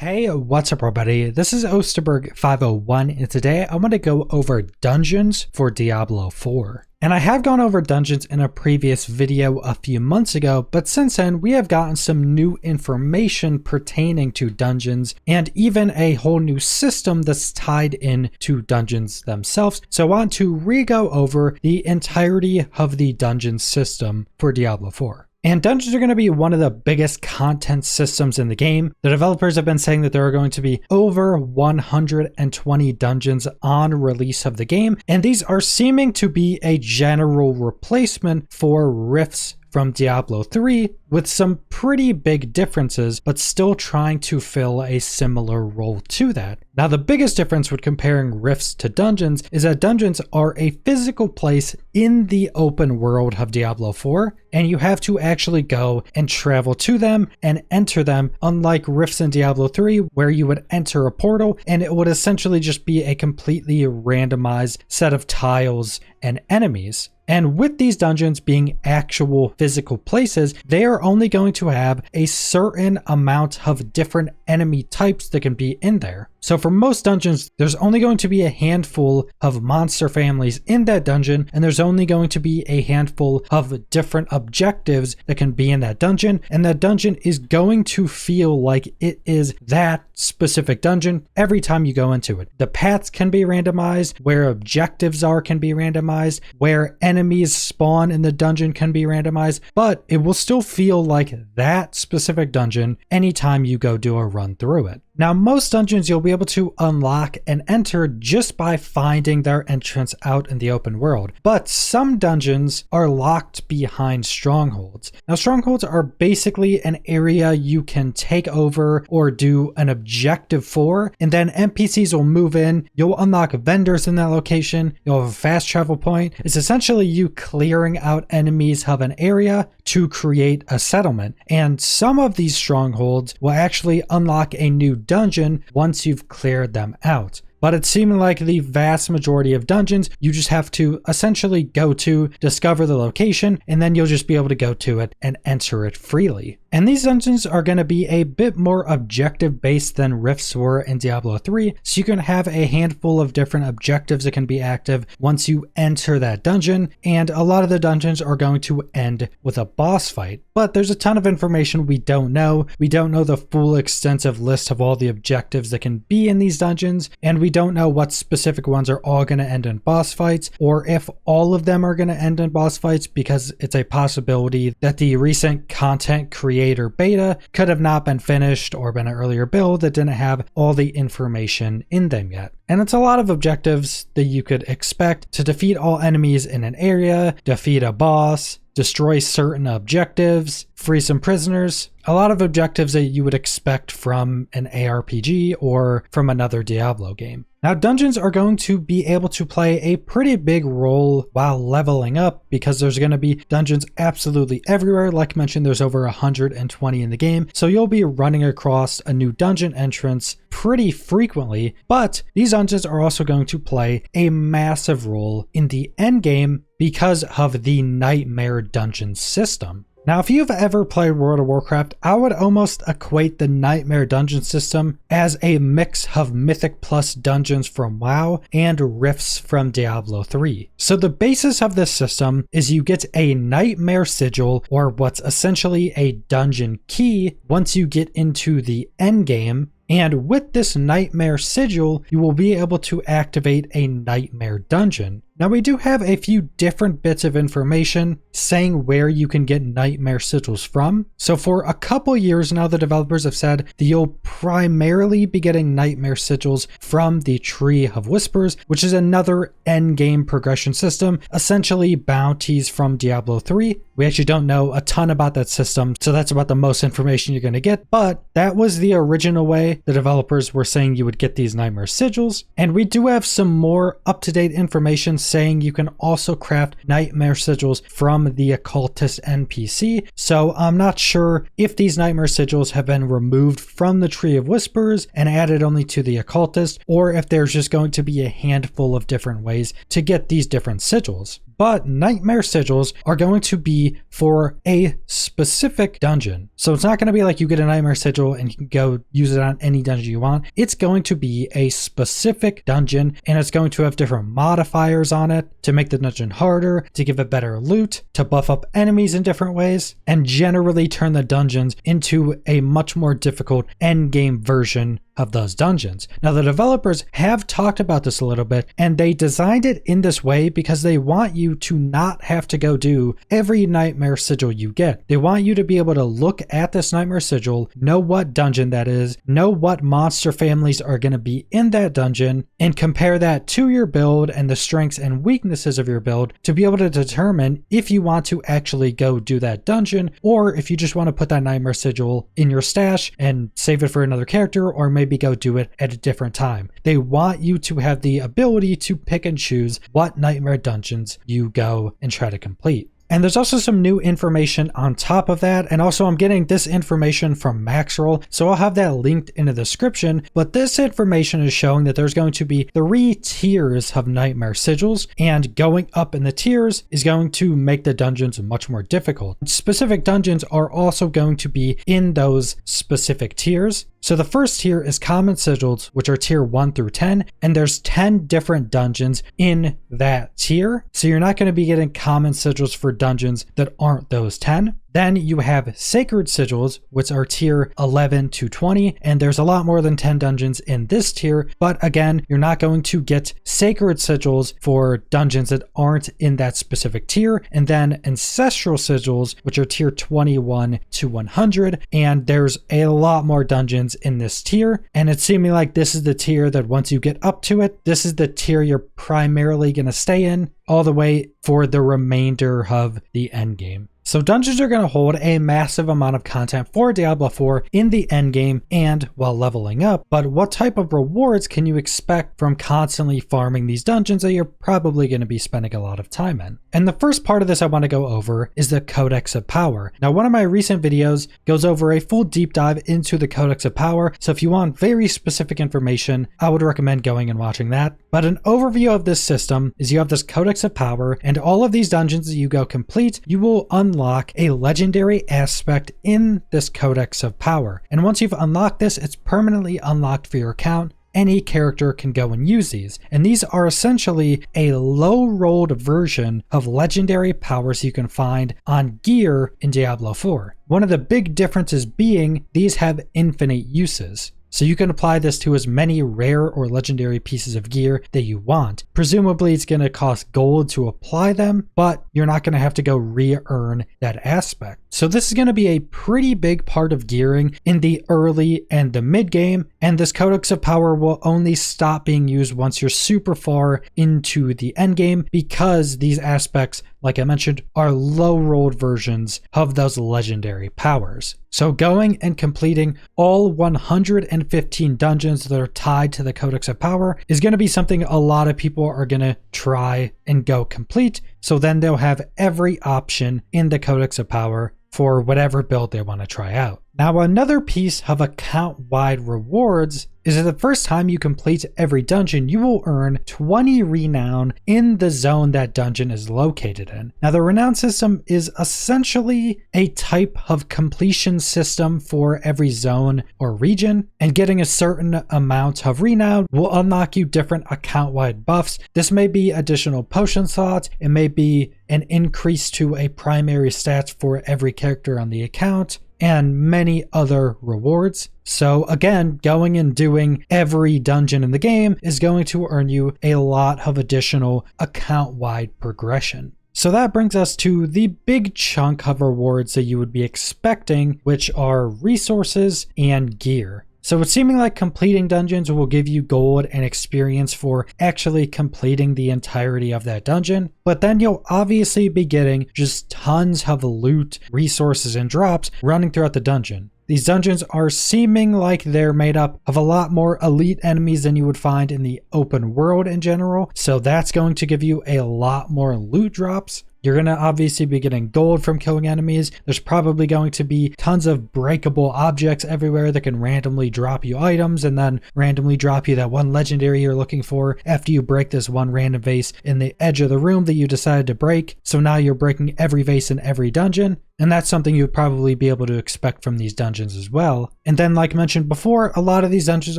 Hey, what's up everybody? This is Osterberg501 and today I want to go over dungeons for Diablo 4. And I have gone over dungeons in a previous video a few months ago, but since then we have gotten some new information pertaining to dungeons and even a whole new system that's tied in to dungeons themselves. So I want to re-go over the entirety of the dungeon system for Diablo 4. And dungeons are going to be one of the biggest content systems in the game. The developers have been saying that there are going to be over 120 dungeons on release of the game, and these are seeming to be a general replacement for rifts from Diablo 3 with some pretty big differences, but still trying to fill a similar role to that. Now, the biggest difference with comparing rifts to dungeons is that dungeons are a physical place in the open world of Diablo 4, and you have to actually go and travel to them and enter them, unlike rifts in Diablo 3, where you would enter a portal and it would essentially just be a completely randomized set of tiles and enemies. And with these dungeons being actual physical places, they are only going to have a certain amount of different enemy types that can be in there. So for most dungeons, there's only going to be a handful of monster families in that dungeon, and there's only going to be a handful of different objectives that can be in that dungeon, and that dungeon is going to feel like it is that specific dungeon every time you go into it. The paths can be randomized, where objectives are can be randomized, where enemies spawn in the dungeon can be randomized, but it will still feel like that specific dungeon anytime you go do a run through it. Now, most dungeons you'll be able to unlock and enter just by finding their entrance out in the open world, but some dungeons are locked behind strongholds. Now, strongholds are basically an area you can take over or do an objective for, and then NPCs will move in. You'll unlock vendors in that location. You'll have a fast travel point. It's essentially you clearing out enemies of an area to create a settlement, and some of these strongholds will actually unlock a new dungeon once you've cleared them out. But it seemed like the vast majority of dungeons, you just have to essentially go to, discover the location, and then you'll just be able to go to it and enter it freely. And these dungeons are going to be a bit more objective based than rifts were in Diablo 3, so you can have a handful of different objectives that can be active once you enter that dungeon, and a lot of the dungeons are going to end with a boss fight. But there's a ton of information we don't know. We don't know the full extensive list of all the objectives that can be in these dungeons, and we don't know what specific ones are all going to end in boss fights, or if all of them are going to end in boss fights, because it's a possibility that the recent content creator beta could have not been finished or been an earlier build that didn't have all the information in them yet. And it's a lot of objectives that you could expect: to defeat all enemies in an area, defeat a boss, destroy certain objectives, free some prisoners. A lot of objectives that you would expect from an ARPG or from another Diablo game. Now, dungeons are going to be able to play a pretty big role while leveling up, because there's going to be dungeons absolutely everywhere. Like mentioned, there's over 120 in the game, so you'll be running across a new dungeon entrance pretty frequently, but these dungeons are also going to play a massive role in the endgame because of the Nightmare Dungeon system. Now, if you've ever played World of Warcraft, I would almost equate the Nightmare Dungeon system as a mix of Mythic Plus dungeons from WoW and rifts from Diablo 3. So the basis of this system is you get a Nightmare Sigil, or what's essentially a dungeon key, once you get into the endgame. And with this Nightmare Sigil, you will be able to activate a Nightmare Dungeon. Now, we do have a few different bits of information saying where you can get Nightmare Sigils from. So for a couple years now, the developers have said that you'll primarily be getting Nightmare Sigils from the Tree of Whispers, which is another endgame progression system, essentially bounties from Diablo 3. We actually don't know a ton about that system, so that's about the most information you're going to get, but that was the original way the developers were saying you would get these Nightmare Sigils. And we do have some more up-to-date information saying you can also craft Nightmare Sigils from the Occultist NPC. So I'm not sure if these Nightmare Sigils have been removed from the Tree of Whispers and added only to the Occultist, or if there's just going to be a handful of different ways to get these different sigils. but Nightmare Sigils are going to be for a specific dungeon. So it's not going to be like you get a Nightmare Sigil and you can go use it on any dungeon you want. It's going to be a specific dungeon, and it's going to have different modifiers on it to make the dungeon harder, to give it better loot, to buff up enemies in different ways, and generally turn the dungeons into a much more difficult endgame version of those dungeons. Now, the developers have talked about this a little bit, and they designed it in this way because they want you to not have to go do every Nightmare Sigil you get. They want you to be able to look at this Nightmare Sigil, know what dungeon that is, know what monster families are going to be in that dungeon, and compare that to your build and the strengths and weaknesses of your build to be able to determine if you want to actually go do that dungeon, or if you just want to put that Nightmare Sigil in your stash and save it for another character, or maybe go do it at a different time. They want you to have the ability to pick and choose what nightmare dungeons you go and try to complete. And there's also some new information on top of that. And also I'm getting this information from Maxroll, so I'll have that linked in the description. But this information is showing that there's going to be 3 tiers of Nightmare Sigils, and going up in the tiers is going to make the dungeons much more difficult. Specific dungeons are also going to be in those specific tiers. So the first tier is Common Sigils, which are tier 1 through 10, and there's 10 different dungeons in that tier. So you're not going to be getting Common Sigils for dungeons that aren't those 10. Then you have Sacred Sigils, which are tier 11 to 20, and there's a lot more than 10 dungeons in this tier, but again, you're not going to get Sacred Sigils for dungeons that aren't in that specific tier. And then Ancestral Sigils, which are tier 21 to 100, and there's a lot more dungeons in this tier, and it's seeming like this is the tier that once you get up to it, this is the tier you're primarily going to stay in all the way for the remainder of the endgame. So dungeons are going to hold a massive amount of content for Diablo 4 in the endgame and while leveling up, but what type of rewards can you expect from constantly farming these dungeons that you're probably going to be spending a lot of time in? And the first part of this I want to go over is the Codex of Power. Now, one of my recent videos goes over a full deep dive into the Codex of Power, so if you want very specific information, I would recommend going and watching that. But an overview of this system is you have this Codex of Power, and all of these dungeons that you go complete, you will unlock a legendary aspect in this Codex of Power. And once you've unlocked this, it's permanently unlocked for your account. Any character can go and use these. And these are essentially a low-rolled version of legendary powers you can find on gear in Diablo 4. One of the big differences being these have infinite uses. So you can apply this to as many rare or legendary pieces of gear that you want. Presumably it's going to cost gold to apply them, but you're not going to have to go re-earn that aspect. So this is going to be a pretty big part of gearing in the early and the mid game, and this Codex of Power will only stop being used once you're super far into the end game, because these aspects, like I mentioned, are low-rolled versions of those legendary powers. So going and completing all 115 dungeons that are tied to the Codex of Power is going to be something a lot of people are going to try and go complete. So then they'll have every option in the Codex of Power for whatever build they want to try out. Now, another piece of account-wide rewards is that the first time you complete every dungeon, you will earn 20 renown in the zone that dungeon is located in. Now, the renown system is essentially a type of completion system for every zone or region, and getting a certain amount of renown will unlock you different account-wide buffs. This may be additional potion slots, it may be an increase to a primary stat for every character on the account, and many other rewards. So again, going and doing every dungeon in the game is going to earn you a lot of additional account-wide progression. So that brings us to the big chunk of rewards that you would be expecting, which are resources and gear. So it's seeming like completing dungeons will give you gold and experience for actually completing the entirety of that dungeon, but then you'll obviously be getting just tons of loot, resources, and drops running throughout the dungeon. These dungeons are seeming like they're made up of a lot more elite enemies than you would find in the open world in general, so that's going to give you a lot more loot drops. You're going to obviously be getting gold from killing enemies. There's probably going to be tons of breakable objects everywhere that can randomly drop you items and then randomly drop you that one legendary you're looking for after you break this one random vase in the edge of the room that you decided to break. So now you're breaking every vase in every dungeon. And that's something you'd probably be able to expect from these dungeons as well. And then, like mentioned before, a lot of these dungeons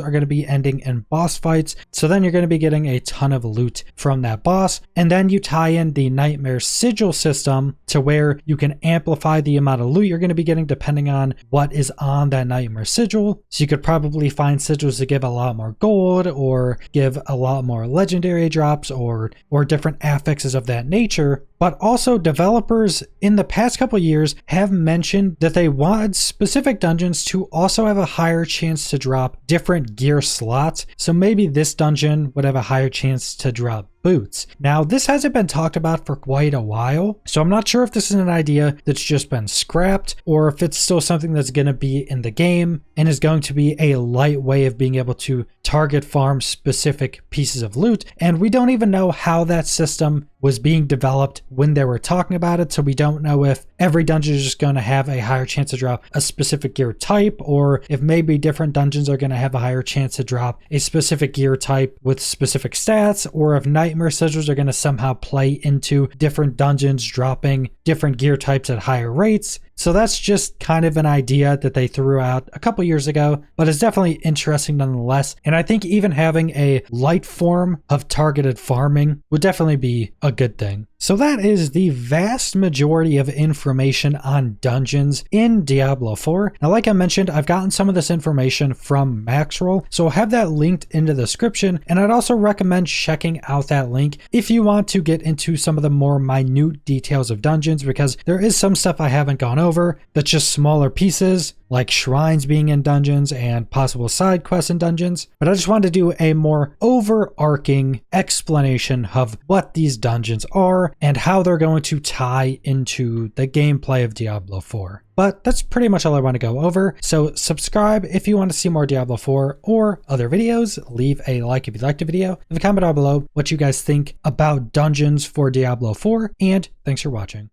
are going to be ending in boss fights. So then you're going to be getting a ton of loot from that boss. And then you tie in the Nightmare Sigil system to where you can amplify the amount of loot you're going to be getting depending on what is on that Nightmare Sigil. So you could probably find sigils to give a lot more gold or give a lot more legendary drops or different affixes of that nature. But also developers in the past couple years have mentioned that they want specific dungeons to also have a higher chance to drop different gear slots. So maybe this dungeon would have a higher chance to drop boots. Now, this hasn't been talked about for quite a while, so I'm not sure if this is an idea that's just been scrapped or if it's still something that's going to be in the game and is going to be a light way of being able to target farm specific pieces of loot. And we don't even know how that system was being developed when they were talking about it, so we don't know if every dungeon is just going to have a higher chance to drop a specific gear type, or if maybe different dungeons are going to have a higher chance to drop a specific gear type with specific stats, or if Nightmare Sigils are going to somehow play into different dungeons dropping different gear types at higher rates. So that's just kind of an idea that they threw out a couple years ago, but it's definitely interesting nonetheless. And I think even having a light form of targeted farming would definitely be a good thing. So that is the vast majority of information on dungeons in Diablo 4. Now, like I mentioned, I've gotten some of this information from Maxroll, so I'll have that linked in the description. And I'd also recommend checking out that link if you want to get into some of the more minute details of dungeons, because there is some stuff I haven't gone over that's just smaller pieces, like shrines being in dungeons and possible side quests in dungeons. But I just wanted to do a more overarching explanation of what these dungeons are and how they're going to tie into the gameplay of Diablo 4. But that's pretty much all I want to go over. So subscribe if you want to see more Diablo 4 or other videos. Leave a like if you liked the video. Leave a comment down below what you guys think about dungeons for Diablo 4. And thanks for watching.